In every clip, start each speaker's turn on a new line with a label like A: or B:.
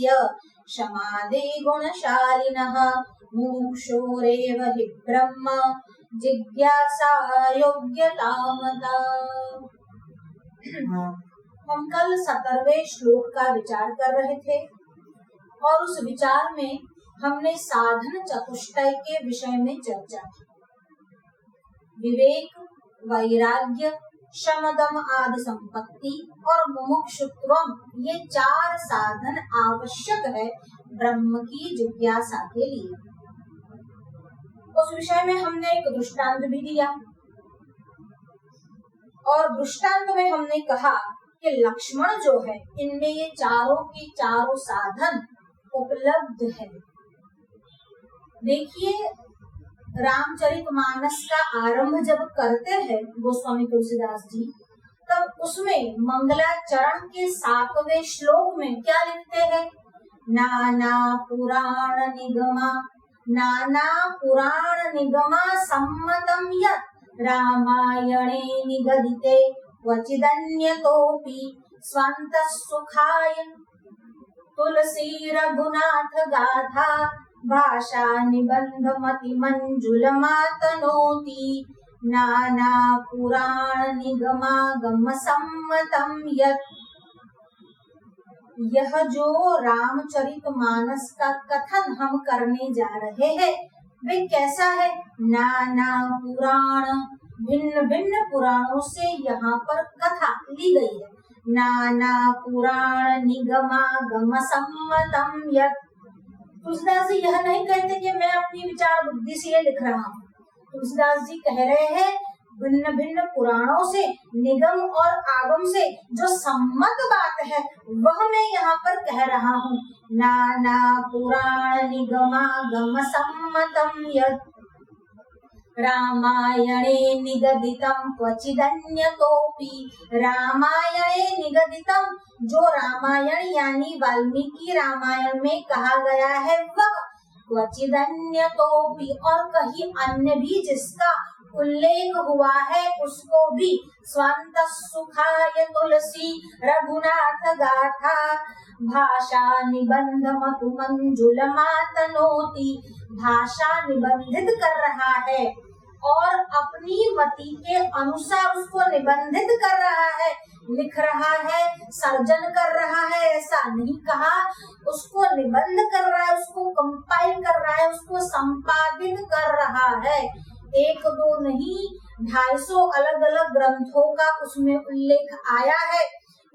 A: तस्य शमादे गुणशालिनः मुमुक्षोरेव हि ब्रह्म जिज्ञासा योग्यतामता। हम कल 17वें श्लोक का विचार कर रहे थे और उस विचार में हमने साधन चतुष्टय के विषय में चर्चा की। विवेक, वैराग्य, शमदम आदि संपत्ति और मुमुक्षुत्वम, ये 4 साधन आवश्यक है ब्रह्म की जिज्ञासा के लिए। उस विषय में हमने एक दृष्टांत भी दिया और दृष्टांत में हमने कहा कि लक्ष्मण जो है, इनमें ये चारों की चारों साधन उपलब्ध है। देखिए, रामचरितमानस का आरंभ जब करते हैं गोस्वामी तुलसीदास जी, तब उसमें मंगलाचरण के 7वें श्लोक में क्या लिखते हैं? नाना पुराण निगमा सम्मतम यत् रामायणे निगदिते क्वचिदन्यतोऽपि स्वान्तः सुखाय तुलसी रघुनाथ गाथा भाषा निबंध मति मंजुलमातनोति नाना पुराण निगमागम सम्मतम यत्। यह जो रामचरितमानस का कथन हम करने जा रहे हैं वे कैसा है? नाना पुराण, भिन्न भिन्न पुराणों से यहाँ पर कथा ली गई है। नाना पुराण निगमागम सम्मतम यत्। तुलसीदास जी यह नहीं कहते कि मैं अपनी विचार बुद्धि से ये लिख रहा हूँ। तुलसीदास जी कह रहे हैं भिन्न भिन्न पुराणों से, निगम और आगम से जो सम्मत बात है वह मैं यहाँ पर कह रहा हूँ। नाना पुराण निगमागम सम्मतम यत् रामायणे निगदितम क्वचिदन्यतोऽपि। रामायणे निगदितम, जो रामायण यानी वाल्मीकि रामायण में कहा गया है वह, क्वचिदन्यतोऽपि, और कहीं अन्य भी जिसका उल्लेख हुआ है उसको भी। स्वान्तः सुखाय तुलसी रघुनाथ गाथा भाषा निबंध मतु मंजुलमातनोति। भाषा निबंधित कर रहा है और अपनी मति के अनुसार उसको निबंधित कर रहा है, लिख रहा है, सर्जन कर रहा है, ऐसा नहीं कहा। उसको निबंध कर रहा है, उसको कंपाइल कर रहा है, उसको संपादित कर रहा है। 1-2 नहीं, 250 अलग अलग ग्रंथों का उसमें उल्लेख आया है।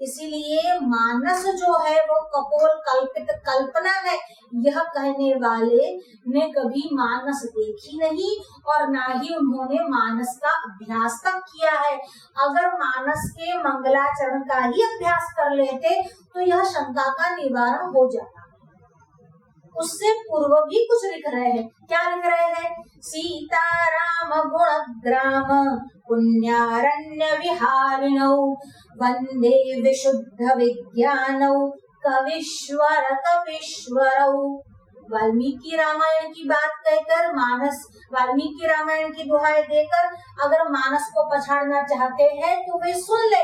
A: इसीलिए मानस जो है वो कपोल कल्पित कल्पना है। यह कहने वाले ने कभी मानस देखी नहीं और ना ही उन्होंने मानस का अभ्यास तक किया है। अगर मानस के मंगलाचरण का ही अभ्यास कर लेते तो यह शंका का निवारण हो जाता। उससे पूर्व भी कुछ लिख रहे हैं। क्या लिख रहे हैं? सीताराम गुणग्राम पुण्यारण्य विहारिणौ वंदे विशुद्ध विज्ञानौ कवीश्वर कवीश्वरौ। वाल्मीकि रामायण की बात कहकर मानस, वाल्मीकि रामायण की दुहाई देकर अगर मानस को पछाड़ना चाहते हैं तो वे सुन ले।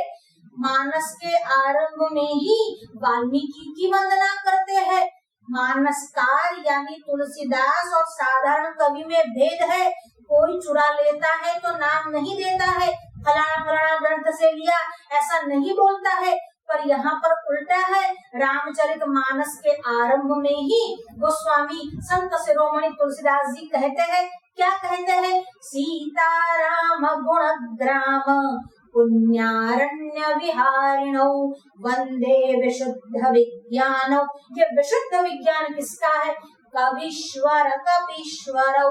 A: मानस के आरंभ में ही वाल्मीकि की वंदना करते हैं। मानसकार यानी तुलसीदास और साधारण कवि में भेद है। कोई चुरा लेता है तो नाम नहीं देता है, फलाना फलाना ग्रंथ से लिया, ऐसा नहीं बोलता है। पर यहाँ पर उल्टा है। रामचरितमानस के आरंभ में ही गोस्वामी संत शिरोमणि तुलसीदास जी कहते हैं, क्या कहते हैं? सीताराम गुणग्राम पुण्यारण्य विहारिणौ वंदे विशुद्ध विज्ञानौ। ये विशुद्ध विज्ञान किसका है? कवीश्वर कवीश्वरौ।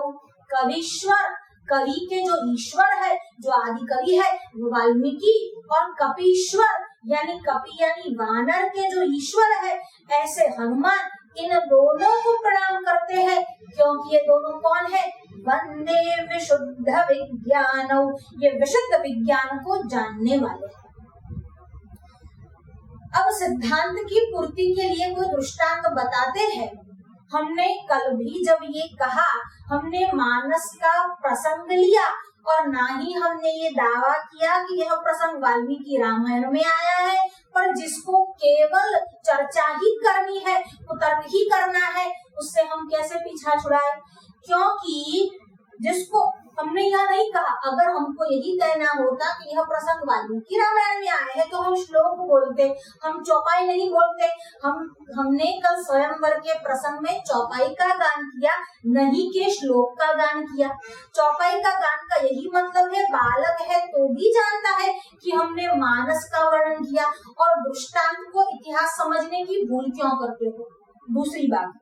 A: कवीश्वर, कवि के जो ईश्वर है, जो आदि कवि है वो वाल्मीकि, और कपीश्वर यानी कपि यानी वानर के जो ईश्वर है ऐसे हनुमान। इन दोनों को प्रणाम करते हैं क्योंकि ये दोनों कौन है? वंदे विशुद्ध विज्ञानौ, ये विशुद्ध विज्ञान को जानने वाले हैं। अब सिद्धांत की पूर्ति के लिए कोई दृष्टांत बताते हैं। हमने कल भी जब ये कहा, हमने मानस का प्रसंग लिया और ना ही हमने ये दावा किया कि यह प्रसंग वाल्मीकि रामायण में आया है, पर जिसको केवल चर्चा ही करनी है, कुतर्क ही करना है, उससे हम कैसे पीछा छुड़ाए। क्योंकि जिसको हमने यह नहीं कहा, अगर हमको यही कहना होता कि यह प्रसंग वाल्मीकि रामायण में आया है तो हम श्लोक बोलते, हम चौपाई नहीं बोलते। हमने कल स्वयंवर के प्रसंग में चौपाई का गान किया, नहीं के श्लोक का गान किया। चौपाई का गान का यही मतलब है, बालक है तो भी जानता है कि हमने मानस का वर्णन किया, और दृष्टांत को इतिहास समझने की भूल क्यों करते हो। दूसरी बात,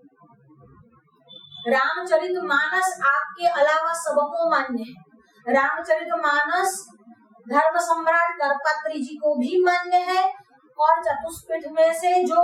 A: रामचरितमानस आपके अलावा सबको मान्य है। रामचरितमानस धर्म सम्राट करपत्री जी को भी मान्य है, और चतुष्पीठ में से जो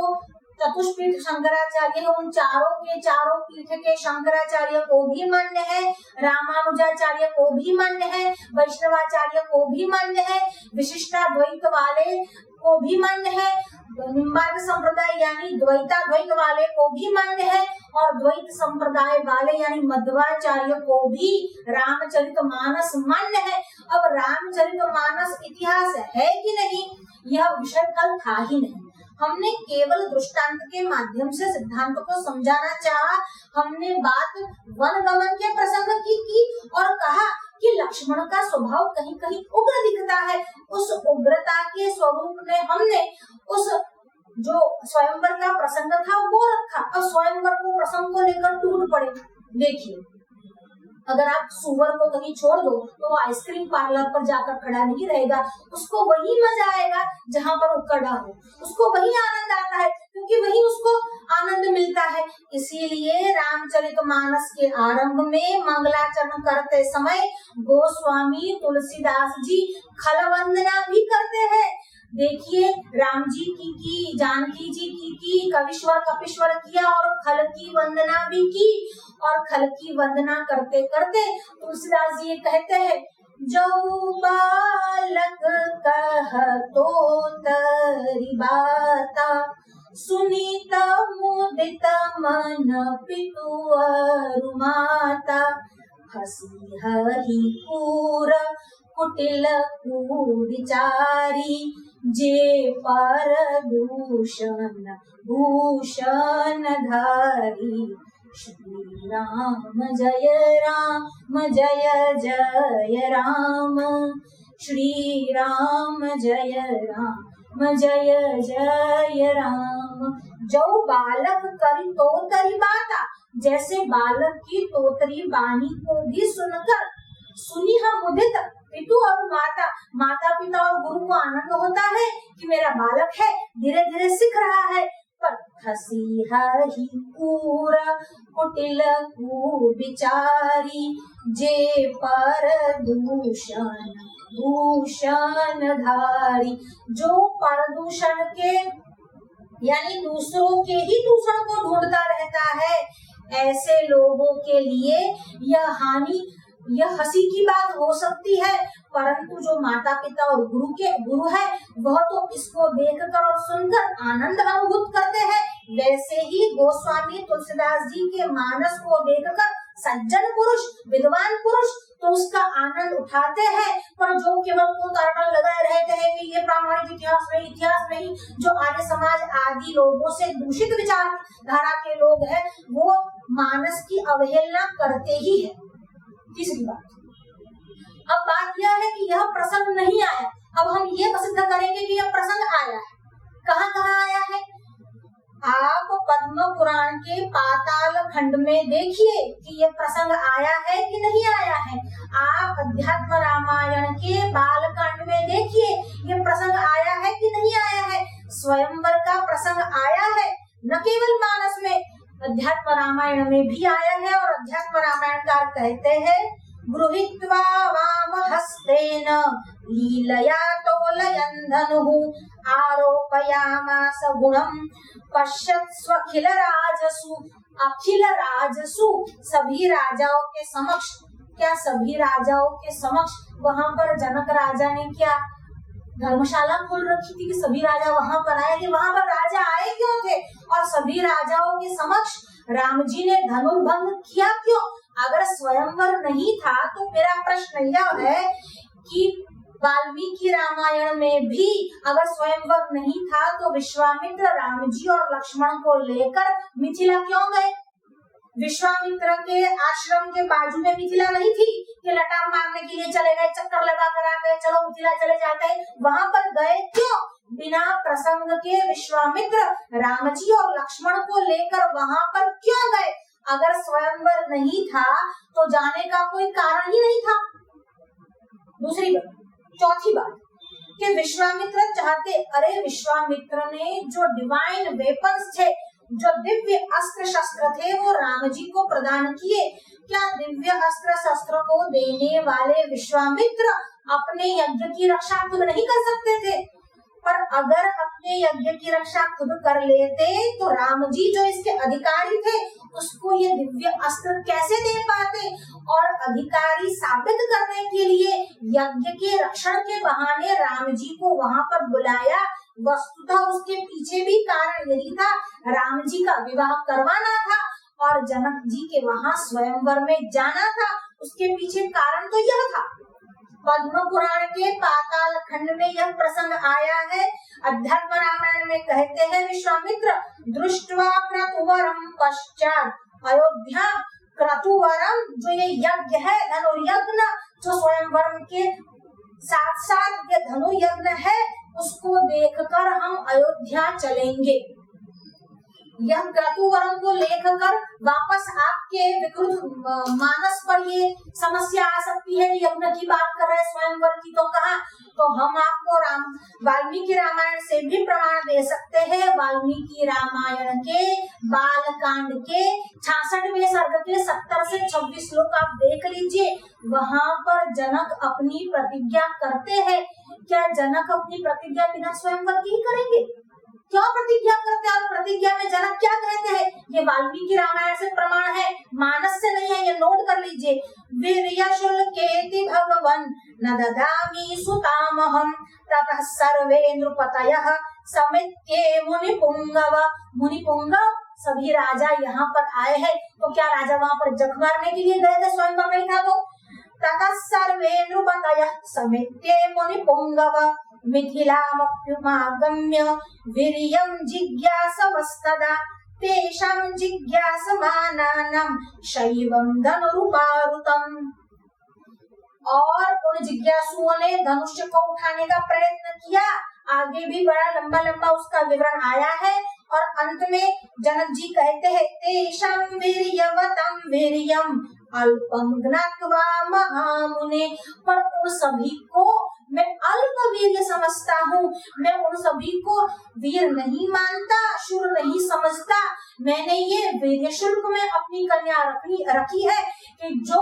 A: चतुष्पीठ शंकराचार्य है, उन चारों के चारों पीठ के शंकराचार्य को भी मान्य है, रामानुजाचार्य को भी मान्य है, वैष्णवाचार्य को भी मान्य है, विशिष्टाद्वैत वाले को भी मान्य है, निम्बार्क संप्रदाय यानी द्वैताद्वैत वाले को भी मान्य है, और द्वैत संप्रदाय वाले यानी मध्वाचार्य को भी रामचरितमानस मान्य है। अब रामचरितमानस इतिहास है कि नहीं, यह विषय कल था ही नहीं। हमने केवल दृष्टांत के माध्यम से सिद्धांत को समझाना चाहा। हमने बात वनगमन के प्रसंग की और कहा कि लक्ष्मण का स्वभाव कहीं कहीं उग्र दिखता है। उस उग्रता के स्वरूप में हमने उस जो स्वयंवर का प्रसंग था वो रखा। अब स्वयंवर को प्रसंग को लेकर टूट पड़े। देखिए, अगर आप सुअर को कहीं छोड़ दो तो वो आइसक्रीम पार्लर पर जाकर खड़ा नहीं रहेगा, उसको वही मजा आएगा जहाँ पर वो खड़ा हो, उसको वही आनंद आता है, क्योंकि वही उसको आनंद मिलता है। इसीलिए रामचरितमानस के आरंभ में मंगलाचरण करते समय गोस्वामी तुलसीदास जी खल वंदना भी करते हैं। देखिए, राम जी की, जानकी जी की, कविश्वर कपीश्वर किया और खल की वंदना भी की। और खल की वंदना करते करते तुलसीदास जी कहते हैं, जो बालक कहतो तरि बाता, सुनीत मुदित मन पितु अरु माता, हसी हरि पूर कुटिल कुविचारी, जे पर दूषण भूषण धारी। श्री राम जय जय राम, श्री राम जय जय राम। जो बालक करी तोतरी बाता, जैसे बालक की तोतरी बानी को भी सुनकर सुनी हम मुदित पितु और माता, माता पिता और गुरु को आनंद होता है कि मेरा बालक है, धीरे धीरे सीख रहा है। पर हसी हहि पूरा कुटिल कुविचारी, जे पर दूषण भूषण धारी। जो परदूषण के यानी दूसरों के ही दूषण को ढूंढता रहता है, ऐसे लोगों के लिए यह हंसी की बात हो सकती है, परंतु जो माता पिता और गुरु है वह तो इसको देखकर और सुनकर आनंद अनुभूत करते हैं। वैसे ही गोस्वामी तुलसीदास जी के मानस को देखकर सज्जन पुरुष, विद्वान पुरुष तो उसका आनंद उठाते हैं, पर जो केवल कोतारटल लगाए रहते हैं कि ये प्रामाणिक इतिहास नहीं, जो आर्य समाज आदि लोगों से दूषित विचारधारा के लोग हैं, वो मानस की अवहेलना करते ही है। तीसरी बात, अब बात यह है कि यह प्रसंग नहीं आया। अब हम ये प्रसिद्ध करेंगे कि यह प्रसंग आया है। कहाँ कहाँ आया है? आप पद्म पुराण के पाताल खंड में देखिए कि यह प्रसंग आया है कि नहीं आया है। आप अध्यात्म रामायण के बालकांड में देखिए यह प्रसंग आया है कि नहीं आया है। स्वयंवर का प्रसंग आया है, न केवल मानस में, अध्यात्म रामायण में भी आया है। और अध्यात्म रामायणकार कहते हैं, गृहीत्वा वाम हस्तेन लीलया तोलयन् धनुः, आरोपयामास गुणं पश्यत्स्वखिल राजसु। अखिल राजसु, सभी राजाओं के समक्ष। क्या सभी राजाओं के समक्ष? वहाँ पर जनक राजा ने क्या धर्मशाला खोल रखी थी कि सभी राजा वहाँ पर आए थे? वहाँ पर राजा आए क्यों थे? और सभी राजाओं के समक्ष राम जी ने धनुर्भंग किया क्यों? अगर स्वयंवर नहीं था तो मेरा प्रश्न यह है कि वाल्मीकि रामायण में भी अगर स्वयंवर नहीं था तो विश्वामित्र राम जी और लक्ष्मण को लेकर मिथिला क्यों गए? विश्वामित्र के आश्रम के बाजू में मिथिला नहीं थी कि लटार मारने के लिए चले गए, चक्कर लगा कर आ गए, चलो मिथिला चले जाते हैं। वहां पर गए क्यों? बिना प्रसंग के विश्वामित्र राम जी और लक्ष्मण को लेकर वहां पर क्यों गए? अगर स्वयंवर नहीं था तो जाने का कोई कारण ही नहीं था। दूसरी बात, चौथी बात कि विश्वामित्र चाहते, अरे विश्वामित्र ने जो डिवाइन वेपन्स थे, जो दिव्य अस्त्र शस्त्र थे, वो राम जी को प्रदान किए। क्या दिव्य अस्त्र शस्त्र को देने वाले विश्वामित्र अपने यज्ञ की रक्षा खुद नहीं कर सकते थे? पर अगर अपने यज्ञ की रक्षा खुद कर लेते तो राम जी जो इसके अधिकारी थे उसको ये दिव्य अस्त्र कैसे दे पाते? और अधिकारी साबित करने के लिए यज्ञ के रक्षण के बहाने राम जी को वहां पर बुलाया। वस्तुतः उसके पीछे भी कारण यही था, राम जी का विवाह करवाना था और जनक जी के वहां स्वयंवर में जाना था। उसके पीछे कारण तो यह था। पद्म पुराण के पाताल खंड में यह प्रसंग आया है। अध्यात्म रामायण में कहते हैं विश्वामित्र दृष्ट्वा क्रतुवरम पश्चात अयोध्या क्रतुवरम, जो ये यज्ञ है धनुर्यज्ञ, जो स्वयंवर के साथ साथ ये धनुर्यज्ञ है, उसको देखकर हम अयोध्या चलेंगे। यह क्रतुवरम को लेकर वापस आपके विकृत मानस पर ये समस्या आ सकती है, यज्ञ की बात कर रहे स्वयंवर की, तो कहा तो हम आपको वाल्मीकि रामायण से भी प्रमाण दे सकते हैं। वाल्मीकि रामायण के बाल कांड के 66वें सर्ग के 70 से 26 श्लोक आप देख लीजिए। वहाँ पर जनक अपनी प्रतिज्ञा करते हैं। क्या जनक अपनी प्रतिज्ञा बिना स्वयंवर की करेंगे? क्यों प्रतिज्ञा करते हैं? और प्रतिज्ञा में जनक क्या कहते हैं? ये वाल्मीकि रामायण से प्रमाण है, मानस से नहीं है, ये नोट कर लीजिए। वीर्यशुल्केति भगवन् न ददामि सुतामहं ततः सर्वे नृपतयः समित्ये मुनिपुंगव। मुनिपुंगव सभी राजा यहाँ पर आए हैं, तो क्या राजा वहाँ पर जख मारने के लिए गए थे? स्वयंवर नहीं था तो? ततः सर्वे नृपतयः समित्ये मुनिपुंगव मिथिलामप्युमागम्य वीर्यं जिज्ञासवस्तदा तेषां जिज्ञासमानानां शैवं धनुरुपारुतम्। और उन जिज्ञासुओं ने धनुष को उठाने का प्रयत्न किया। आगे भी बड़ा लंबा लंबा उसका विवरण आया है और अंत में जनक जी कहते हैं तेषां वीर्यवतं वीर्यं अल्पं ज्ञात्वा महामुने। पर उन सभी को मैं अल्प वीर्य समझता हूँ, मैं उन सभी को वीर नहीं मानता, शूर नहीं समझता। मैंने ये वीर्य शुल्क में अपनी कन्या रखी है कि जो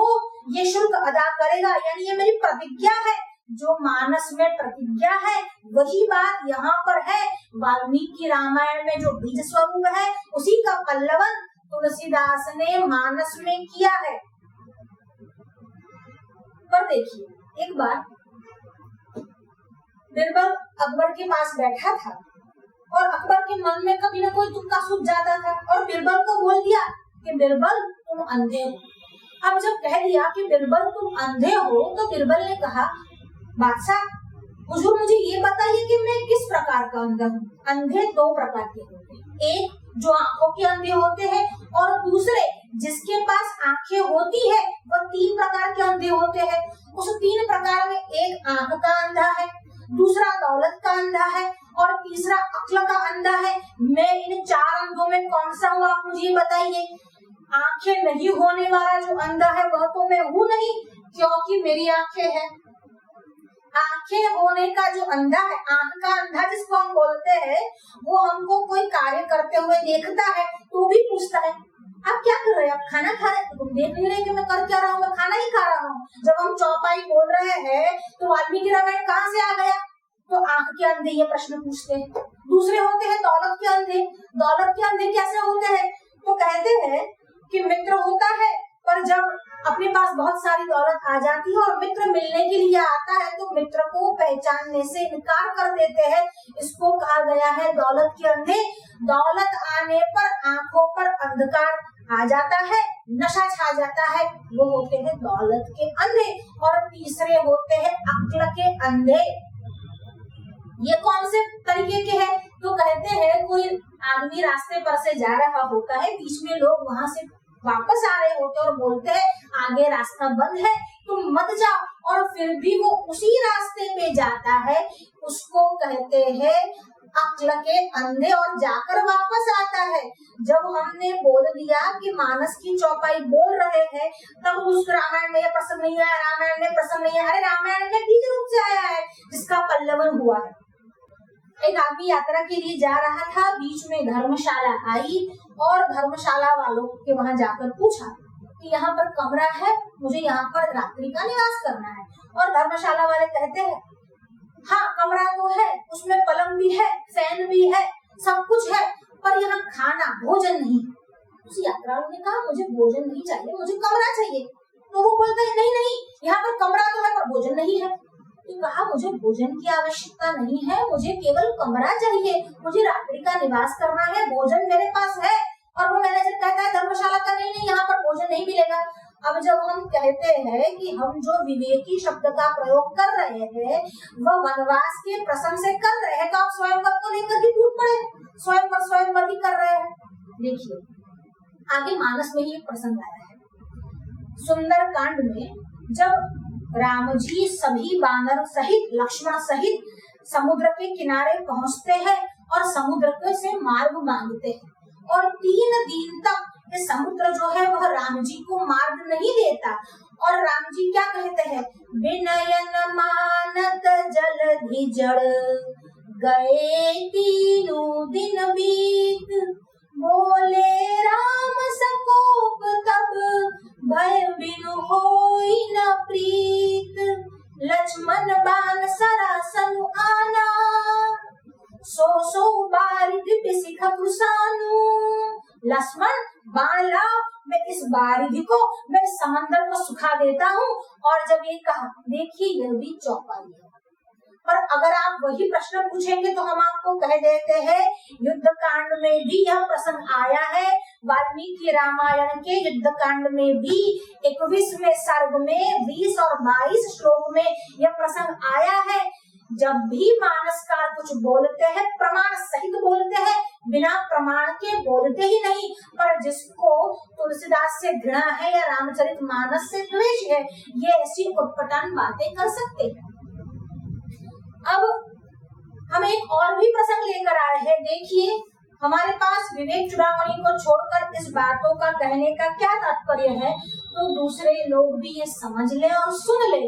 A: ये शुल्क अदा करेगा, यानी ये मेरी प्रतिज्ञा है, जो मानस में प्रतिज्ञा है वही बात यहाँ पर है। वाल्मीकि रामायण में जो बीज स्वरूप है उसी का पल्लवन तुलसीदास ने मानस में किया है। पर देखिए, एक बार बिरबल अकबर के पास बैठा था और अकबर के मन में कभी न कोई तुक्का सूझ जाता था और बिरबल को बोल दिया कि बिरबल तुम अंधे हो। अब जब कह दिया कि बिरबल तुम अंधे हो तो बिरबल ने कहा बादशाह हुजूर मुझे ये बताइए कि मैं किस प्रकार का अंधा हूँ। अंधे दो प्रकार के होते हैं, एक जो आंखों के अंधे होते हैं और दूसरे जिसके पास आंखें होती है वह 3 प्रकार के अंधे होते हैं। उस 3 प्रकार में एक आंख का अंधा है, दूसरा दौलत का अंधा है और तीसरा अक्ल का अंधा है। मैं इन 4 अंधों में कौन सा हूँ आप मुझे बताइए। आंखें नहीं होने वाला जो अंधा है वह तो मैं हूँ नहीं, क्योंकि मेरी आंखें हैं। आंखें होने का जो अंधा है, आंख का अंधा जिसको हम बोलते हैं, वो हमको कोई कार्य करते हुए देखता है तो भी पूछता है आप क्या कर रहे हैं, आप खाना खा रहे हैं? तुम देख नहीं रहे कि मैं कर क्या रहा हूँ? मैं खाना ही खा रहा हूँ। जब हम चौपाई बोल रहे हैं तो वाल्मीकि रामायण कहाँ से आ गया? तो आंख के अंधे ये प्रश्न पूछते हैं। दूसरे होते हैं दौलत के अंधे। दौलत के अंधे कैसे होते हैं? तो कहते हैं कि मित्र होता है पर जब अपने पास बहुत सारी दौलत आ जाती है और मित्र मिलने के लिए आता है तो मित्र को पहचानने से इनकार कर देते हैं। इसको कहा गया है दौलत के अंधे। दौलत आने पर आंखों पर अंधकार आ जाता है नशा छा जाता है, वो होते हैं दौलत के अंधे। और तीसरे होते हैं अक्ल के अंधे। ये कौन से तरीके के हैं? तो कहते हैं कोई आदमी रास्ते पर से जा रहा होता है, बीच में लोग वहां से वापस आ रहे होते हैं और बोलते हैं आगे रास्ता बंद है, तुम मत जाओ, और फिर भी वो उसी रास्ते पे जाता है, उसको कहते हैं अक्ल के अंधे, और जाकर वापस आता है। जब हमने बोल दिया कि मानस की चौपाई बोल रहे हैं, तब उस रामायण में यह प्रसंग नहीं आया, रामायण में प्रसंग नहीं आया। अरे रामायण में बीज रूप से आया है, जिसका पल्लवन हुआ है। एक आदमी यात्रा के लिए जा रहा था, बीच में धर्मशाला आई और धर्मशाला वालों के वहां जाकर पूछा कि यहाँ पर कमरा है, मुझे यहाँ पर रात्रि का निवास करना है। और धर्मशाला वाले कहते हैं हाँ कमरा तो है, उसमें पलंग भी है, फैन भी है, सब कुछ है, पर यहाँ खाना भोजन नहीं। उस यात्रालु ने कहा मुझे भोजन नहीं चाहिए, मुझे कमरा चाहिए। तो वो बोलता है नहीं नहीं, यहाँ पर कमरा तो है पर भोजन नहीं है। तो कहा मुझे भोजन की आवश्यकता नहीं है, मुझे केवल कमरा चाहिए, मुझे रात्रि का निवास करना है, भोजन मेरे पास है। और वो मैनेजर कहता है धर्मशाला का नहीं नहीं, यहाँ पर भोजन नहीं मिलेगा। अब जब हम कहते हैं कि हम जो विवेकी शब्द का प्रयोग कर रहे हैं वह वनवास के प्रसंग से कर रहे हैं, तो आप स्वयंवर को लेकर ही टूट पड़े, स्वयंवर ही कर रहे हैं। देखिए आगे मानस में ही प्रसंग आया है। सुंदर कांड में जब राम जी सभी वानर सहित लक्ष्मण सहित समुद्र के किनारे पहुंचते हैं और समुद्र से मार्ग मांगते हैं, और 3 दिन तक ये समुद्र जो है वह राम जी को मार्ग नहीं देता। और राम जी क्या कहते हैं, विनयन मानत जलधि जड़ गए 3 दिन बीत, बोले राम सकोप तब भय बिनु होई न प्रीत, लक्ष्मण बाण सरासनु आना, सो बारिधि बिसिख फुसानु। लक्ष्मण बाण लाओ, मैं इस बारिधि को, मैं इस समंदर को सुखा देता हूँ। और जब ये कहा, देखिए यह भी चौपाई है, पर अगर आप वही प्रश्न पूछेंगे तो हम आपको कह देते हैं युद्ध कांड में भी यह प्रसंग आया है। वाल्मीकि रामायण के युद्ध कांड में भी 21वें सर्ग में 20 और 22 श्लोक में यह प्रसंग आया है। जब भी मानसकार कुछ बोलते हैं प्रमाण सहित बोलते हैं, बिना प्रमाण के बोलते ही नहीं। पर जिसको तुलसीदास से घृणा है या रामचरितमानस से द्वेष है, ये ऐसी उटपटांग बातें कर सकते हैं। अब हम एक और भी प्रसंग लेकर आए हैं। देखिए हमारे पास विवेक चूड़ामणि को छोड़कर इस बातों का कहने का क्या तात्पर्य है, तो दूसरे लोग भी ये समझ ले और सुन ले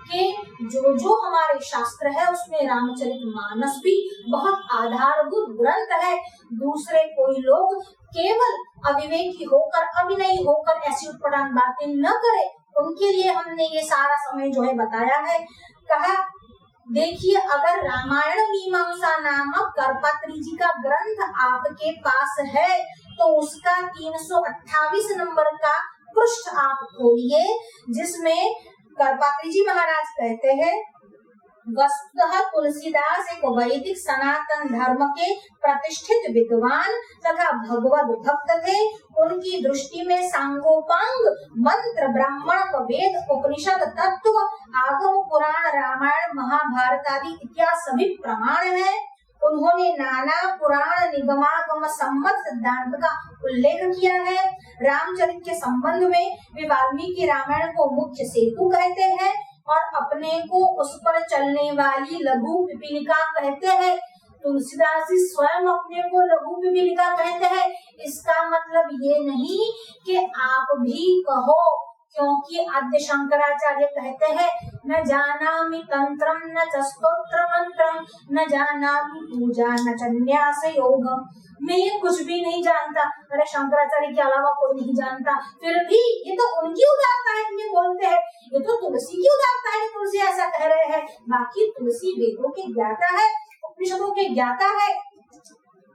A: कि जो हमारे शास्त्र है उसमें रामचरितमानस भी बहुत आधारभूत ग्रंथ है। दूसरे कोई लोग केवल अविवेकी होकर, अभिनयी होकर ऐसी उत्पटांग बातें न करे, उनके लिए हमने ये सारा समय जो है बताया है। कहा देखिए अगर रामायण मीमांसा नामक करपात्री जी का ग्रंथ आपके पास है तो उसका 328 नंबर का पृष्ठ आप खोलिए, जिसमें करपात्री जी महाराज कहते हैं वस्तुतः तुलसीदास एक वैदिक सनातन धर्म के प्रतिष्ठित विद्वान तथा भगवद भक्त थे। उनकी दृष्टि में सांगोपांग मंत्र, ब्राह्मण, वेद, उपनिषद, तत्व, आगम, पुराण, रामायण, महाभारत आदि इत्यादि सभी प्रमाण हैं। उन्होंने नाना पुराण निगमागम सम्मत सिद्धांत का उल्लेख किया है। रामचरित के संबंध में वे वाल्मीकि रामायण को मुख्य सेतु कहते हैं और अपने को उस पर चलने वाली लघु पिपीलिका कहते हैं। तुलसीदास जी स्वयं अपने को लघु पिपीलिका कहते हैं। इसका मतलब ये नहीं कि आप भी कहो, क्योंकि आद्य शंकराचार्य कहते हैं न जानामि तंत्रम न च स्तोत्र मंत्रम न जानामि पूजा न च न्यास योगम। मैं ये कुछ भी नहीं जानता। अरे शंकराचार्य के अलावा कोई नहीं जानता, फिर भी ये तो उनकी उदारता है कि ये बोलते हैं, ये तो तुलसी की उदारता है कि तुलसी ऐसा कह रहे हैं। बाकी तुलसी वेदों के ज्ञाता है, उपनिषदों के ज्ञाता है।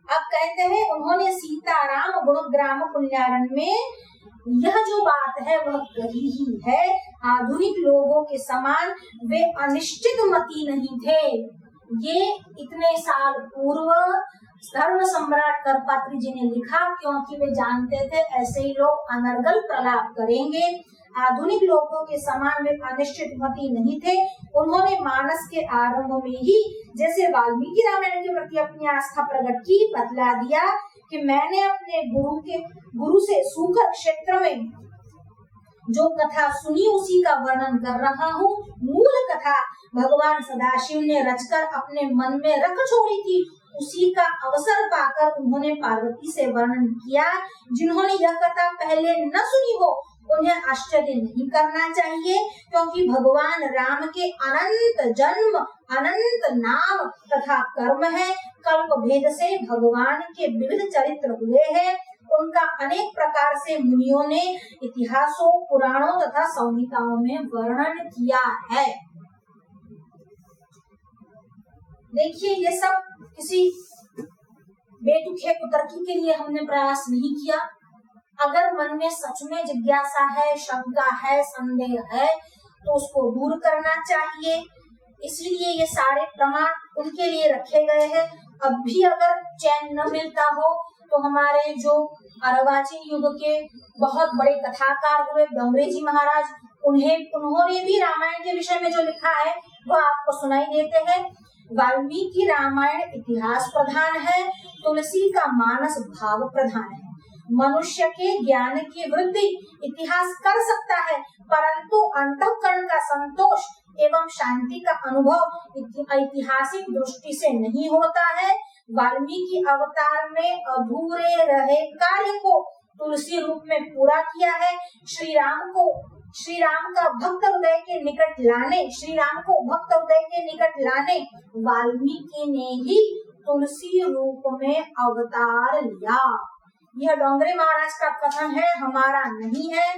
A: अब कहते हैं उन्होंने सीताराम गुणग्राम पुण्यारण्य में यह जो बात है वह कही ही है। आधुनिक लोगों के समान वे अनिश्चित मती नहीं थे। ये इतने साल पूर्व धर्म सम्राट करपात्री जी ने लिखा, क्योंकि वे जानते थे ऐसे ही लोग अनर्गल प्रलाप करेंगे। आधुनिक लोगों के समान वे अनिश्चित मति नहीं थे। उन्होंने मानस के आरंभ में ही जैसे वाल्मीकि रामायण के प्रति अपनी आस्था प्रकट की, बतला दिया कि मैंने अपने गुरु से सूकर क्षेत्र में जो कथा सुनी उसी का वर्णन कर रहा हूँ। मूल कथा भगवान सदाशिव ने रचकर अपने मन में रख छोड़ी थी, उसी का अवसर पाकर उन्होंने पार्वती से वर्णन किया। जिन्होंने यह कथा पहले न सुनी हो उन्हें आश्चर्य नहीं करना चाहिए, क्योंकि भगवान राम के अनंत जन्म, अनंत नाम तथा कर्म है। कल्प भेद से भगवान के विविध चरित्र हुए हैं। उनका अनेक प्रकार से मुनियों ने इतिहासों, पुराणों तथा संहिताओं में वर्णन किया है। देखिए, ये सब किसी बेतुके कुतर्की के लिए हमने प्रयास नहीं किया। अगर मन में सच में जिज्ञासा है, शंका है, संदेह है, तो उसको दूर करना चाहिए। इसलिए ये सारे प्रमाण उनके लिए रखे गए हैं। अब भी अगर चैन न मिलता हो तो हमारे जो अर्वाचीन युग के बहुत बड़े कथाकार हुए डोंगरे जी महाराज, उन्होंने भी रामायण के विषय में जो लिखा है वह आपको सुनाई देते हैं। वाल्मीकि रामायण इतिहास प्रधान है, तुलसी का मानस भाव प्रधान है। मनुष्य के ज्ञान की वृद्धि इतिहास कर सकता है, परंतु अंतःकरण का संतोष एवं शांति का अनुभव ऐतिहासिक दृष्टि से नहीं होता है। वाल्मीकि अवतार में अधूरे रहे कार्य को तुलसी रूप में पूरा किया है। श्री राम का भक्त हृदय के निकट लाने वाल्मीकि ने ही तुलसी रूप में अवतार लिया। यह डोंगरे महाराज का कथन है, हमारा नहीं है।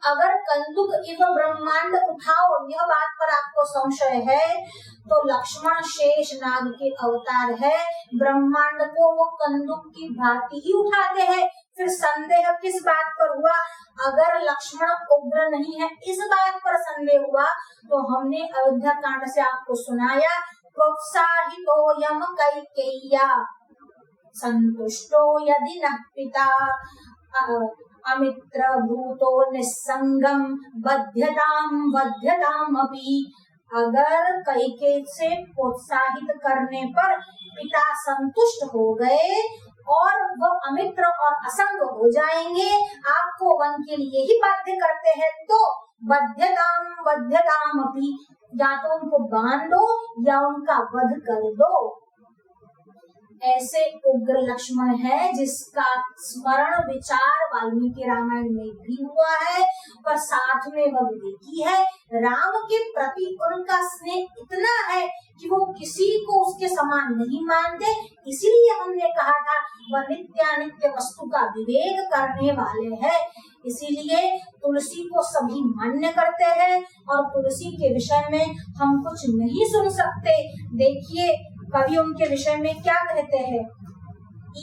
A: अगर कंदुक इव ब्रह्मांड उठाओ, यह बात पर आपको संशय है, तो लक्ष्मण शेष नाग के अवतार है। ब्रह्मांड को वो कंदुक की भांति ही उठाते हैं। फिर संदेह किस बात पर हुआ? अगर लक्ष्मण उग्र नहीं है, इस बात पर संदेह हुआ, तो हमने अयोध्या कांड से आपको सुनाया, प्रोत्साहितोयम कैकेय्या संतुष्टो यदि नः पिता अमित्र भूतो निस्संगम बध्यताम अपि। अगर कैकेयी से प्रोत्साहित करने पर पिता संतुष्ट हो गए और वह अमित्र और असंग हो जाएंगे, आपको वन के लिए ही बाध्य करते हैं, तो बध्यताम अपि, या तो उनको बांध दो या उनका वध कर दो। ऐसे उग्र लक्ष्मण है जिसका स्मरण विचार वाल्मीकि रामायण में भी हुआ है, पर साथ में वह विवेकी है। राम के प्रति उनका स्नेह इतना है कि वो किसी को उसके समान नहीं मानते। इसीलिए हमने कहा था वह नित्यानित्य वस्तु का विवेक करने वाले हैं। इसीलिए तुलसी को सभी मान्य करते हैं और तुलसी के विषय में हम कुछ नहीं सुन सकते। देखिए कवि उनके विषय में क्या कहते हैं,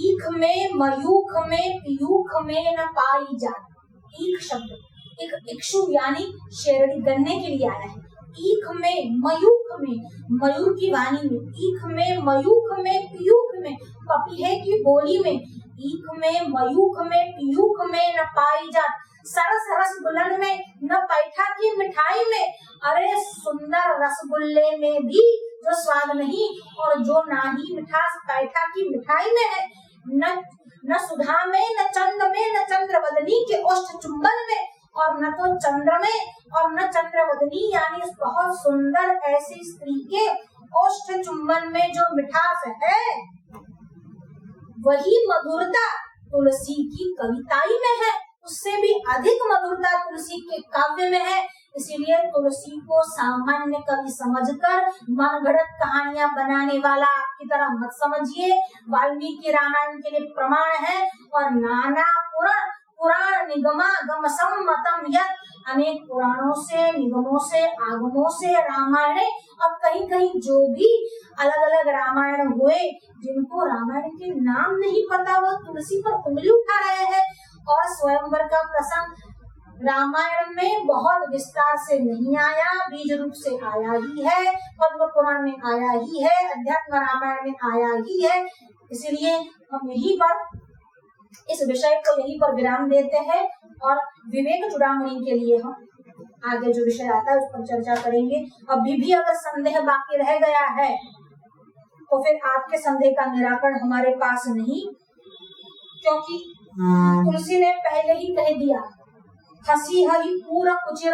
A: ईख में मयूख में पीयूख में न पाई जात। ईख शब्द इक्षु यानी शेरड़ी गन्ने के लिए आया है। ईख में मयूख में, मयूर की वाणी में, ईख में मयूख में पीयूख में, पपीहे की बोली में, ईख में मयूख में पीयूख में न पाई जात। सरस रसगुल्लन में न पैठा की मिठाई में। अरे सुंदर रसगुल्ले में भी जो स्वाद नहीं और जो ना ही मिठास पैठा की मिठाई में है, न सुधा में, न चंद में, न चंद्रवदनी के ओष्ठ चुंबन में, और न तो चंद्र में और न चंद्रवदनी यानी उस बहुत सुंदर ऐसी स्त्री के ओष्ठ चुंबन में जो मिठास है, वही मधुरता तुलसी की कविताई में है। उससे भी अधिक मधुरता तुलसी के काव्य में है। इसीलिए तुलसी को सामान्य कवि समझकर मनगढ़ंत कहानियां बनाने वाला आपकी तरह मत समझिए। वाल्मीकि रामायण के लिए प्रमाण है और नाना पुराण निगमागम सम्मतम यत्, अनेक पुराणों से, निगमों से, आगमों से रामायण, और कहीं कहीं जो भी अलग अलग रामायण हुए जिनको रामायण के नाम नहीं पता, वो तुलसी पर उंगली उठा रहे हैं। और स्वयंवर का प्रसंग रामायण में बहुत विस्तार से नहीं आया, बीज रूप से आया ही है, पद्म पुराण में आया ही है, अध्यात्म रामायण में आया ही है। इसलिए हम यहीं पर इस विषय को यहीं पर विराम देते हैं और विवेक चूड़ामणि के लिए हम आगे जो विषय आता है उस पर चर्चा करेंगे। अभी भी अगर संदेह बाकी रह गया है तो फिर आपके संदेह का निराकरण हमारे पास नहीं, क्योंकि तुलसी ने पहले ही कह दिया, हसी हई पूरा कुचिर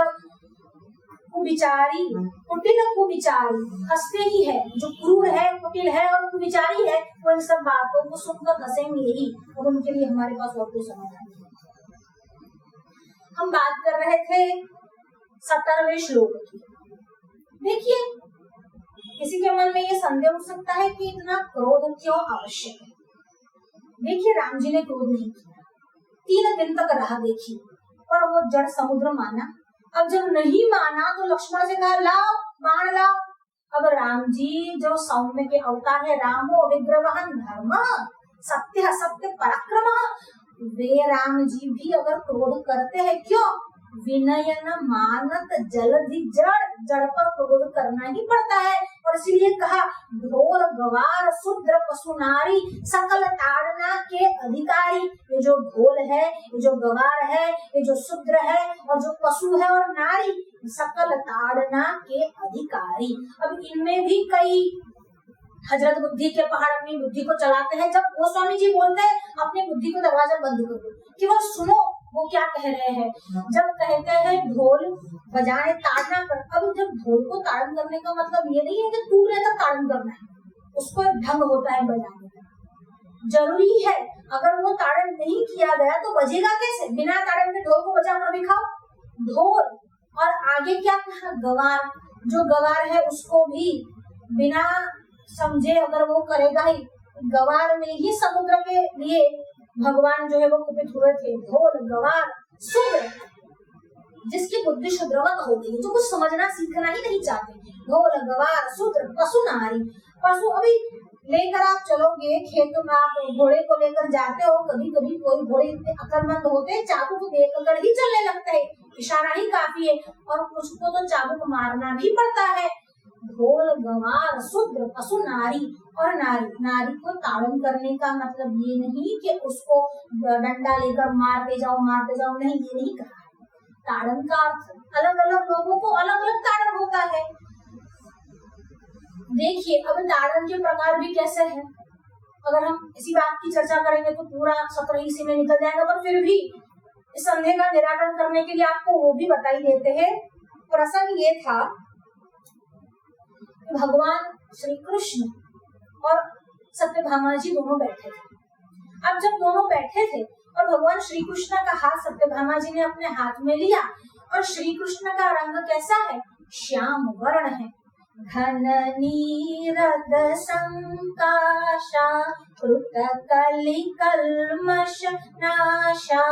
A: कुविचारी कुटिल कुविचारी, हंसते ही है, जो क्रूर है, कुटिल है और कुविचारी है, वो इन सब बातों को सुनकर हंसेंगे ही और उनके लिए हमारे पास और कोई समाधान नहीं। हम बात कर रहे थे 17वें श्लोक की। देखिए, किसी के मन में ये संदेह हो सकता है कि इतना क्रोध क्यों आवश्यक है। देखिए, राम जी ने क्रोध नहीं किया, 3 दिन तक राह देखी और वो जड़ समुद्र माना। अब जब नहीं माना तो लक्ष्मण से कहा, लाओ बाण लाओ। अब राम जी जो सौम्य के अवतार है, रामो विग्रहवान धर्म सत्य असत्य पराक्रम, वे राम जी भी अगर क्रोध करते हैं, क्यों? विनय न मानत जलधि जड़ पर क्रोध करना ही पड़ता है। और इसीलिए कहा, ढोल गवार शूद्र पशु नारी सकल ताड़ना के अधिकारी। ये जो ढोल है, ये जो गवार है, ये जो शूद्र है और जो पशु है और नारी, सकल ताड़ना के अधिकारी। अब इनमें भी कई हजरत बुद्धि के पहाड़ अपनी बुद्धि को चलाते हैं। जब गोस्वामी जी बोलते हैं अपनी बुद्धि को दरवाजा बंद कर दो, केवल सुनो वो क्या कह रहे हैं। जब कहते हैं ढोल बजाने ताड़ना कर, अब जब ढोल को ताड़न करने का मतलब ये नहीं है कि टूटने तक ताड़न करना है, उसको एक ढंग होता है बजाने का, जरूरी है। अगर वो ताड़न नहीं किया गया तो बजेगा कैसे? बिना ताड़न के ढोल को बजा कर दिखाओ। ढोल और आगे क्या कहा, गवार, जो गवार है उसको भी बिना समझे अगर वो करेगा ही, गवार में ही समुद्र के लिए भगवान जो है वो कुपित हुए थे। ढोल गवार शूद्र, जिसकी बुद्धि शुद्रवत हो गई, जो कुछ समझना सीखना ही नहीं चाहते। ढोल गवार शूद्र पशु नारी, पशु अभी लेकर आप चलोगे खेत में, आप घोड़े को लेकर जाते हो, कभी कभी कोई घोड़े इतने अकलमंद होते हैं, चाबुक को देखकर ही चलने लगता है, इशारा ही काफी है, और कुछ को तो चाबुक मारना भी पड़ता है। ढोल गवार शूद्र पशु नारी, और नारी को ताड़न करने का मतलब ये नहीं कि उसको डंडा लेकर मारते जाओ, नहीं, ये नहीं कहा है। ताड़न का अर्थ अलग अलग लोगों को अलग अलग ताड़न होता है। देखिए, अब ताड़न के प्रकार भी कैसे हैं, अगर हम इसी बात की चर्चा करेंगे तो पूरा 17 इसी में निकल जाएगा, पर फिर भी इस संदेह का निराकरण करने के लिए आपको वो भी बता ही देते हैं। प्रसंग ये था, भगवान श्री कृष्ण और सत्यभामा जी दोनों बैठे थे। अब जब दोनों बैठे थे और भगवान श्री कृष्ण का हाथ सत्यभामा जी ने अपने हाथ में लिया, और श्री कृष्ण का रंग कैसा है? श्याम वर्ण है, घन नीरद संकाशा कृत कलि कल्मष नाशा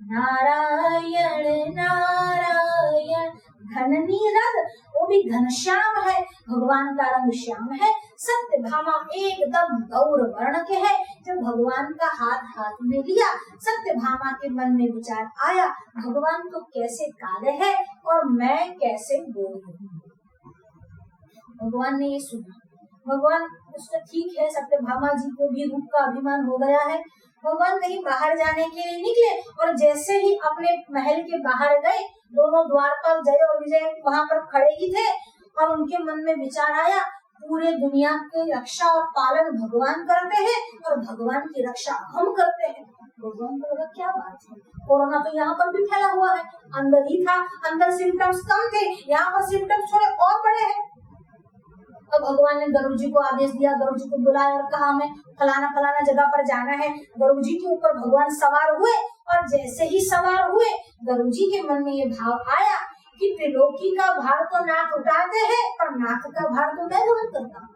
A: नारायण नारायण। घन नीरद, वो भी घनश्याम है, भगवान का रंग श्याम है। सत्यभामा एकदम गौर वर्ण के है। जब भगवान का हाथ में लिया, सत्यभामा के मन में विचार आया, भगवान तो कैसे काले है और मैं कैसे गोरी हूँ। भगवान ने ये सुना, भगवान उसका ठीक है, सत्यभामा जी को भी रूप का अभिमान हो गया है। भगवान कहीं बाहर जाने के लिए निकले और जैसे ही अपने महल के बाहर गए, दोनों द्वारपाल जय और विजय वहां पर खड़े ही थे, और उनके मन में विचार आया, पूरे दुनिया की रक्षा और पालन भगवान करते हैं और भगवान की रक्षा हम करते हैं। भगवान को लगा क्या बात है, कोरोना तो यहाँ पर भी फैला हुआ है, अंदर ही था, अंदर सिम्टम्स कम थे, यहाँ पर सिम्टम्स थोड़े और बड़े हैं। अब भगवान ने गरुड़ जी को आदेश दिया, गरुड़ जी को बुलाया और कहा हमें फलाना जगह पर जाना है। गरुड़ जी के ऊपर भगवान सवार हुए, और जैसे ही सवार हुए, गरुड़ जी के मन में ये भाव आया कि त्रिलोकी का भार तो नाक उठाते हैं, पर नाक का भार तो मैं वहन करता हूँ।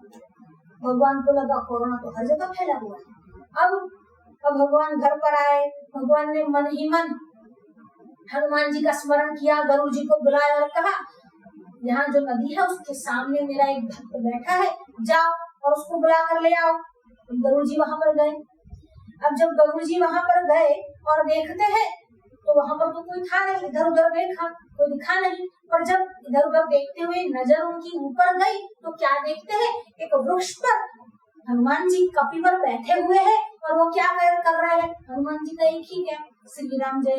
A: भगवान को लगा कोरोना तो हर जगह फैला हुआ है। अब भगवान घर पर आए, भगवान ने मन ही मन हनुमान जी का स्मरण किया, गरुड़ जी को बुलाया और कहा, यहाँ जो नदी है उसके सामने मेरा एक भक्त बैठा है, जाओ और उसको बुला कर ले आओ। गरुड़ जी वहां पर गए। अब जब गरुड़ जी वहां पर गए और देखते हैं तो तो वहां पर तो कोई था नहीं, इधर उधर देखा कोई दिखा नहीं, पर जब इधर उधर देखते हुए नजर उनकी ऊपर गई तो क्या देखते हैं, एक वृक्ष पर हनुमान जी कपि पर बैठे हुए हैं और वो क्या कर रहे हैं, हनुमान जी का एक ही क्या, श्री राम जय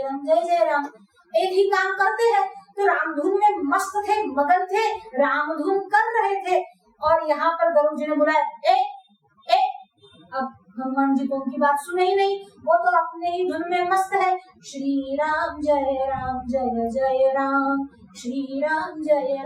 A: राम, एक ही काम करते हैं। तो रामधुन में मस्त थे, मगन थे, रामधुन कर रहे थे। और यहाँ पर गरुड़ जी ने बुलाया, ए अब हनुमान जी को उनकी बात सुने ही नहीं, वो तो अपने ही धुन में मस्त है, श्री राम जय राम, श्री राम जय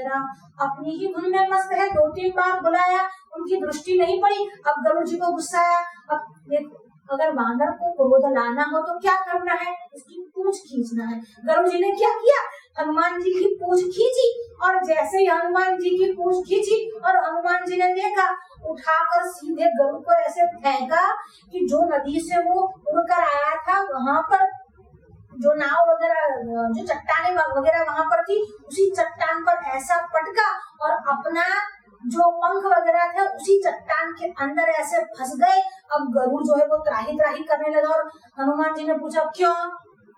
A: राम, अपनी ही धुन में मस्त है। 2-3 बार बुलाया, उनकी दृष्टि नहीं पड़ी। अब गरुड़ जी को गुस्सा आया। अब देखो, अगर बांदर को क्रोध लाना हो तो क्या करना है, उसकी पूंछ खींचना है। गरुड़ जी ने क्या किया, हनुमान जी की पूंछ खींची, और जैसे ही हनुमान जी की पूंछ खींची और हनुमान जी ने देखा, उठाकर सीधे गरुड़ को ऐसे फेंका कि जो नदी से वो उड़कर आया था वहां पर जो नाव वगैरह, जो चट्टाने वगैरह वहां पर थी, उसी चट्टान पर ऐसा पटका और अपना जो पंख वगैरह थे उसी चट्टान के अंदर ऐसे फंस गए। अब गरुड़ जो है वो त्राही करने लगा और हनुमान जी ने पूछा, क्यों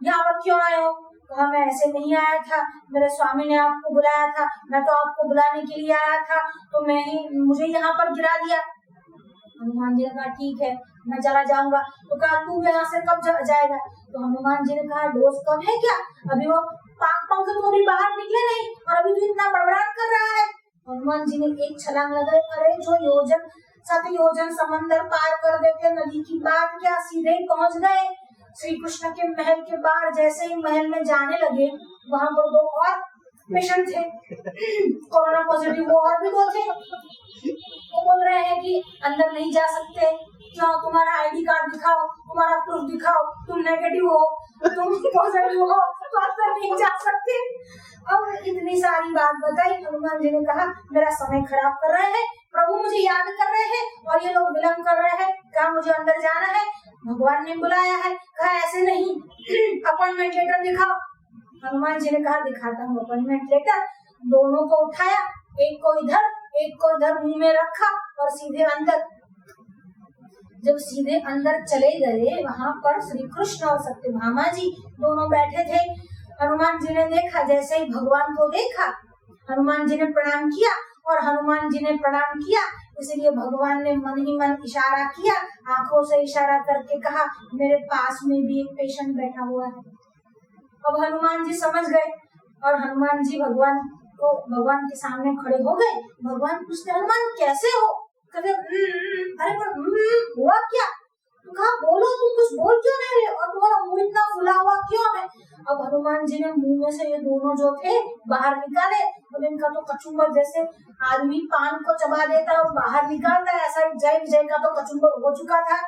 A: यहाँ पर क्यों आए हो? कहा, मैं ऐसे नहीं आया था, मेरे स्वामी ने आपको बुलाया था, मैं तो आपको बुलाने के लिए आया था, तो मुझे यहाँ पर गिरा दिया। हनुमान जी ने कहा, ठीक है मैं चला जाऊंगा। तो कहा, तू यहाँ से कब जाएगा? तो हनुमान जी ने कहा, डोज कम है क्या, अभी वो पंख तो अभी बाहर निकले नहीं और अभी तो इतना बड़बड़ाहट कर रहा है। हनुमान जी ने एक छलांग लगाई, अरे जो 7 योजन समंदर पार कर देते, नदी की बात क्या, सीधे ही पहुंच गए श्री कृष्ण के महल के बाहर। जैसे ही महल में जाने लगे, वहां पर 2 और पेशेंट थे कोरोना पॉजिटिव, वो और भी 2 थे। वो बोल रहे हैं कि अंदर नहीं जा सकते, क्यों, तुम्हारा आईडी कार्ड दिखाओ, तुम्हारा प्रूफ दिखाओ, तुम नेगेटिव हो, तुम पॉजिटिव हो, तो अंदर नहीं जा सकते। अब इतनी सारी बात बताई। हनुमान जी ने कहा, मेरा समय खराब कर रहे हैं प्रभु, मुझे याद कर रहे हैं और ये लोग विलम्ब कर रहे हैं, कहा मुझे अंदर जाना है, भगवान ने बुलाया है। कहा, ऐसे नहीं, अपॉइंटमेंट लेटर दिखाओ। हनुमान जी ने कहा, दिखाता हूँ अपॉइंटमेंट लेटर। दोनों को उठाया, एक को इधर मुंह में रखा और सीधे अंदर। जब सीधे अंदर चले गए, वहां पर श्री कृष्ण और सत्यभामा जी दोनों बैठे थे। हनुमान जी ने देखा, जैसे ही भगवान को देखा, हनुमान जी ने प्रणाम किया, और हनुमान जी ने प्रणाम किया इसलिए भगवान ने मन ही मन इशारा किया, आंखों से इशारा करके कहा, मेरे पास में भी एक पेशेंट बैठा हुआ है। अब हनुमान जी समझ गए और हनुमान जी भगवान के सामने खड़े हो गए। भगवान पूछते, हनुमान कैसे हो? कहते, अरे पर हुआ क्या? तो कहा, बोलो, तुम कुछ बोल क्यों नहीं रहे और तुम्हारा मुंह इतना फुला हुआ क्यों है? अब हनुमान जी ने मुंह में से ये दोनों जो थे बाहर निकाले। अब इनका तो कचुम्बर, जैसे आदमी पान को चबा देता और बाहर निकालता है, ऐसा जय विजय का तो कचुम्बर हो चुका था।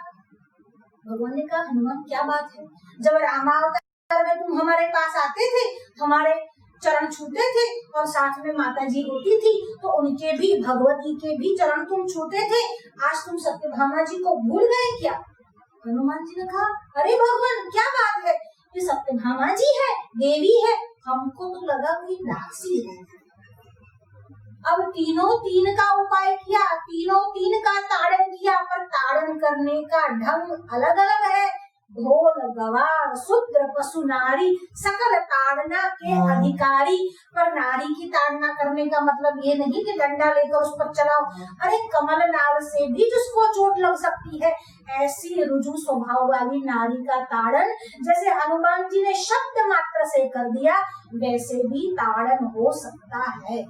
A: भगवान ने कहा, हनुमान क्या बात है, जब रामावतार में तुम हमारे पास आते थे, हमारे चरण छूते थे और साथ में माता जी होती थी, तो उनके भी, भगवती के भी चरण तुम छूते थे, आज तुम सत्यभामा जी को भूल गए क्या? हनुमान जी ने कहा, अरे भगवान क्या बात है, ये सत्यभामा जी है, देवी है, हमको तो लगा कोई दासी है। अब तीनों तीन का उपाय किया, तीनों तीन का ताड़न किया, पर ताड़न करने का ढंग अलग अलग है। ढोल गवार शूद्र पशु नारी सकल ताड़ना के अधिकारी। पर नारी की ताड़ना करने का मतलब ये नहीं कि डंडा लेकर उस पर चलाओ, अरे कमल नाल से भी जिसको चोट लग सकती है, ऐसी रुजु स्वभाव वाली नारी का ताड़न जैसे हनुमान जी ने शब्द मात्र से कर दिया, वैसे भी ताड़न हो सकता है।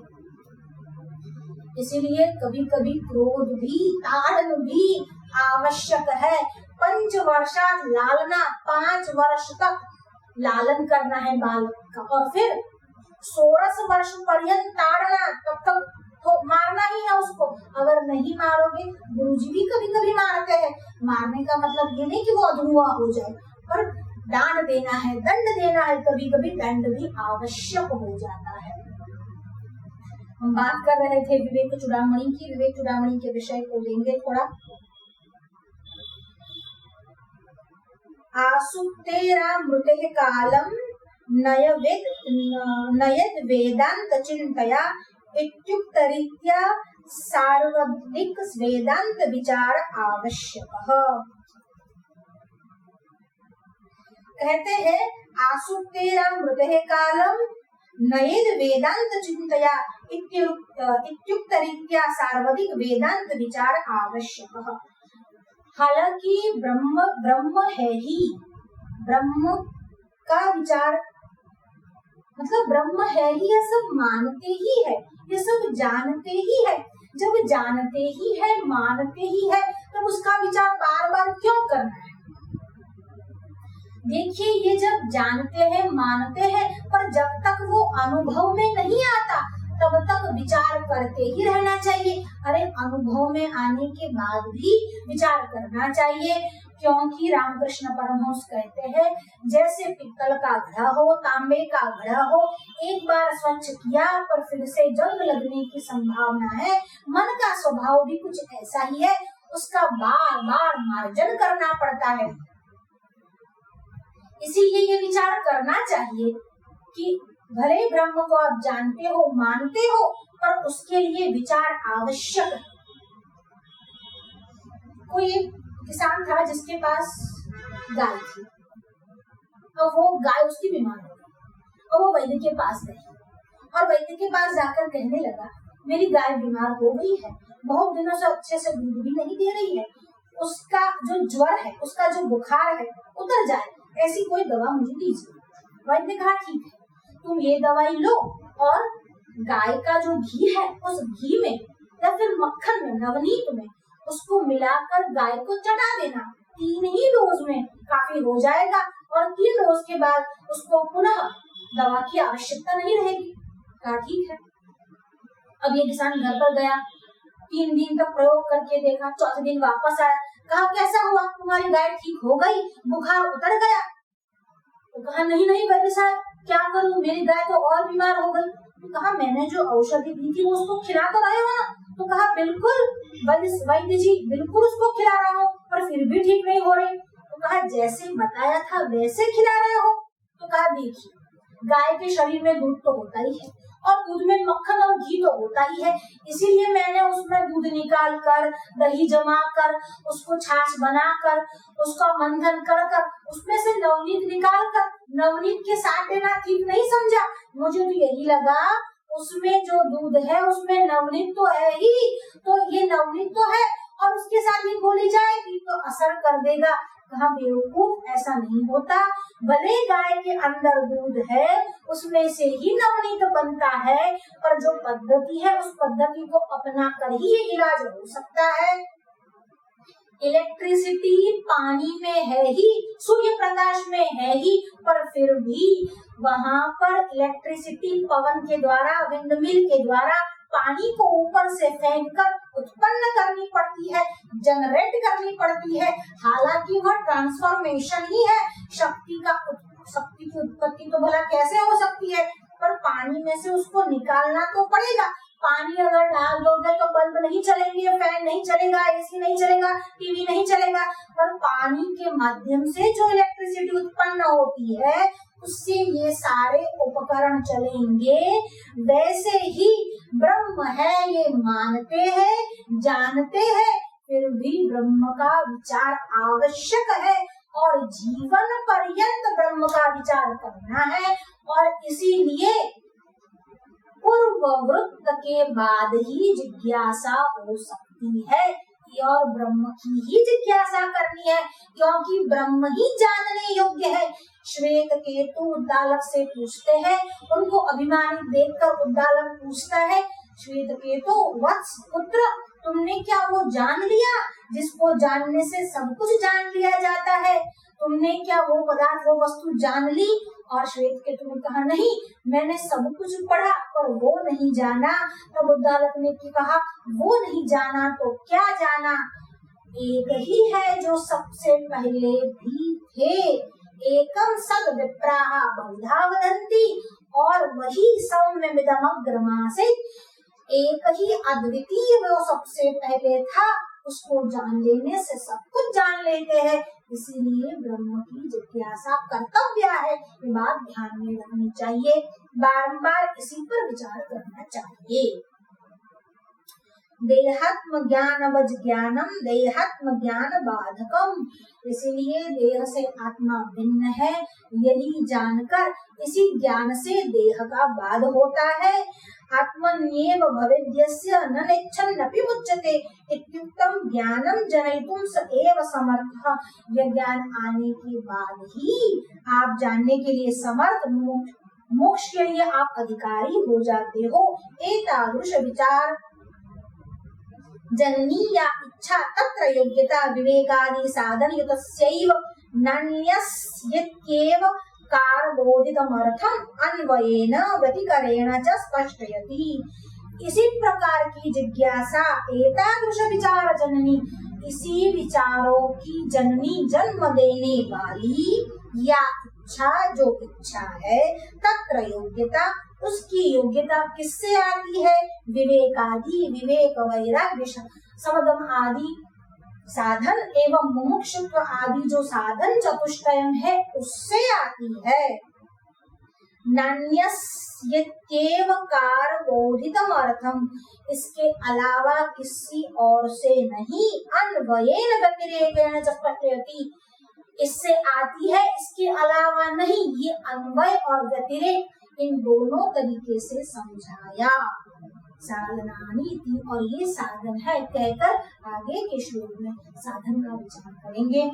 A: इसीलिए कभी कभी क्रोध भी, ताड़न भी आवश्यक है। 5 वर्षात लालना, 5 वर्ष तक लालन करना है बालक का, और फिर 16 वर्ष पर्यंत ताड़ना, तब तक तो मारना ही है उसको। अगर नहीं मारोगे, गुरुजी भी कभी कभी मारते हैं, मारने का मतलब ये नहीं कि वो अधूरा हो जाए, पर डांट देना है, दंड देना है, कभी कभी दंड भी आवश्यक हो जाता है। हम बात कर रहे थे विवेक चूड़ामणि की, विवेक चूड़ामणि के विषय को लेंगे थोड़ा। आसुप्तेरा मृते कालम नयद वेदांत चिंतया इत्युक्तरीत्या सार्वधिक वेदांत विचार आवश्यक। कहते हैं आसुक्तेरा मृते कालम नयेद वेदांत चिंतया इत्युक्तरीत्या सार्वधिक वेदांत विचार आवश्यक। हालांकि ब्रह्म है ही, ब्रह्म का विचार मतलब ब्रह्म है ही, यह सब मानते ही है, ये सब जानते ही है। जब जानते ही है, मानते ही है, तब उसका विचार बार बार क्यों करना है? देखिए, ये जब जानते हैं, मानते हैं, पर जब तक वो अनुभव में नहीं आता तब तक विचार करते ही रहना चाहिए। अरे अनुभव में आने के बाद भी विचार करना चाहिए, क्योंकि रामकृष्ण परमहंस कहते हैं जैसे पित्तल का घड़ा हो, तांबे का घड़ा हो, एक बार स्वच्छ किया पर फिर से जंग लगने की संभावना है। मन का स्वभाव भी कुछ ऐसा ही है, उसका बार बार मार्जन करना पड़ता है। इसीलिए ये विचार करना चाहिए कि भले ब्रह्म को आप जानते हो, मानते हो, पर उसके लिए विचार आवश्यक है। कोई किसान था जिसके पास गाय थी, और वो गाय उसकी बीमार हो गई और वो वैद्य के पास गई और वैद्य के पास जाकर कहने लगा मेरी गाय बीमार हो गई है, बहुत दिनों से अच्छे से दूध भी नहीं दे रही है, उसका जो ज्वर है, उसका जो बुखार है उतर जाए, ऐसी कोई दवा मुझे दीजिए। वैद्य ने कहा ठीक है, तुम ये दवाई लो और गाय का जो घी है उस घी में या फिर मक्खन में, नवनीत में उसको मिलाकर गाय को चटा देना। 3 ही डोज में काफी हो जाएगा और 3 डोज के बाद उसको पुनः दवा की आवश्यकता नहीं रहेगी। कहा ठीक है। अब ये किसान घर पर गया, 3 दिन तक प्रयोग करके देखा, 4थे दिन वापस आया, कहा कैसा हुआ, तुम्हारी गाय ठीक हो गई, बुखार उतर गया? तो कहा नहीं वैद्य साहब, क्या करूं, मेरी गाय तो और बीमार हो गई। तो कहा मैंने जो औषधि दी थी वो उसको खिला तो रहे हो ना? तो कहा बिल्कुल वैद्य जी, बिल्कुल उसको खिला रहा हूँ, पर फिर भी ठीक नहीं हो रही। तो कहा जैसे बताया था वैसे खिला रहे हो? तो कहा देखिए, गाय के शरीर में दूध तो होता ही है और दूध में मक्खन और घी तो होता ही है, इसीलिए मैंने उसमें दूध निकाल कर, दही जमा कर, उसको छाछ बना कर, उसका मंथन कर उसमें से नवनीत निकाल कर नवनीत के साथ देना ठीक नहीं समझा। मुझे तो यही लगा उसमें जो दूध है उसमें नवनीत तो है ही, तो ये नवनीत तो है और उसके साथ ही गोली जाएगी तो असर कर देगा। कहा बेवकूफ, ऐसा नहीं होता, भले गाय के अंदर दूध है उसमें से ही नवनीत बनता है, पर जो पद्धति है उस पद्धति को अपना कर ही ये इलाज हो सकता है। इलेक्ट्रिसिटी पानी में है ही, सूर्य प्रकाश में है ही, पर फिर भी वहाँ पर इलेक्ट्रिसिटी पवन के द्वारा, विंडमिल के द्वारा पानी को ऊपर से फेंक कर उत्पन्न करनी पड़ती है, जनरेट करनी पड़ती है। हालांकि वह ट्रांसफॉर्मेशन ही है, शक्ति की उत्पत्ति तो भला कैसे हो सकती है, पर पानी में से उसको निकालना तो पड़ेगा। पानी अगर डाल दोगे तो बल्ब नहीं चलेंगे, फैन नहीं चलेगा, एसी नहीं चलेगा, टीवी नहीं चलेगा, पर पानी के माध्यम से जो इलेक्ट्रिसिटी उत्पन्न होती है उससे ये सारे उपकरण चलेंगे। वैसे ही ब्रह्म है, ये मानते हैं, जानते हैं, फिर भी ब्रह्म का विचार आवश्यक है और जीवन पर्यंत ब्रह्म का विचार करना है। और इसीलिए पूर्ववृत्त के बाद ही जिज्ञासा हो सकती है, और ब्रह्म की ही जिज्ञासा करनी है, क्योंकि ब्रह्म ही जानने योग्य है। श्वेत केतु उद्दालक से पूछते हैं, उनको अभिमानित देखकर उद्दालक पूछता है, श्वेत केतु वत्स पुत्र, तुमने क्या वो जान लिया जिसको जानने से सब कुछ जान लिया जाता है? तुमने क्या वो पदार्थ, वो वस्तु जान ली? और श्वेत केतु ने कहा नहीं, मैंने सब कुछ पढ़ा पर वो नहीं जाना। तब उद्दालक ने कहा वो नहीं जाना तो क्या जाना? एक ही है जो सबसे पहले भी थे, एकम सद विप्राहा बहुधा वदन्ति, और वही सौम्यमिदमग्रमासित, एक ही अद्वितीय वो सबसे पहले था, उसको जान लेने से सब कुछ जान लेते हैं। इसीलिए ब्रह्म की जिज्ञासा कर्तव्य है, ये बात ध्यान में रखनी चाहिए, बारंबार इसी पर विचार करना चाहिए। देहात्म ज्ञानवज ज्ञानम देहात्म ज्ञान बाधकम। इसलिए देह से आत्मा भिन्न है, यही जानकर इसी ज्ञान से देह का बाध होता है। आत्मन्येव भवेद्यस्य न नेच्छन्नपि मुच्यते इत्युक्तम ज्ञानम जनयितुं स एव समर्थः। यह ज्ञान आने के बाद ही आप जानने के लिए समर्थ, मोक्ष के लिए आप अधिकारी हो जाते हो। एतादृश विचार जननी या इच्छा तत्र योग्यता विवेकादि साधन युतस्यैव नान्यस्येत्येव कारबोधितमर्थम अन्वयेन व्यतिकरेण च स्पष्टयति। इसी प्रकार की जिज्ञासा एतादृश विचार जननी, इसी विचारों की जननी, जन्म देने वाली, या इच्छा, जो इच्छा है, तत्र योग्यता, उसकी योग्यता किससे आती है? विवेकादि, विवेक वैराग्य समदम आदि साधन एवं मुमुक्षुत्व आदि जो साधन चतुष्टयम है उससे आती है। नान्यस्येत्येव कारबोधितम अर्थम, इसके अलावा किसी और से नहीं। अन्वयेन व्यतिरेकेण च स्पष्टयति, इससे आती है, इसके अलावा नहीं। ये अन्वय और व्यतिरेक, इन दोनों तरीके से समझाया। साधनानि थी, और ये साधन है कहकर आगे के श्लोक में साधन का विचार करेंगे।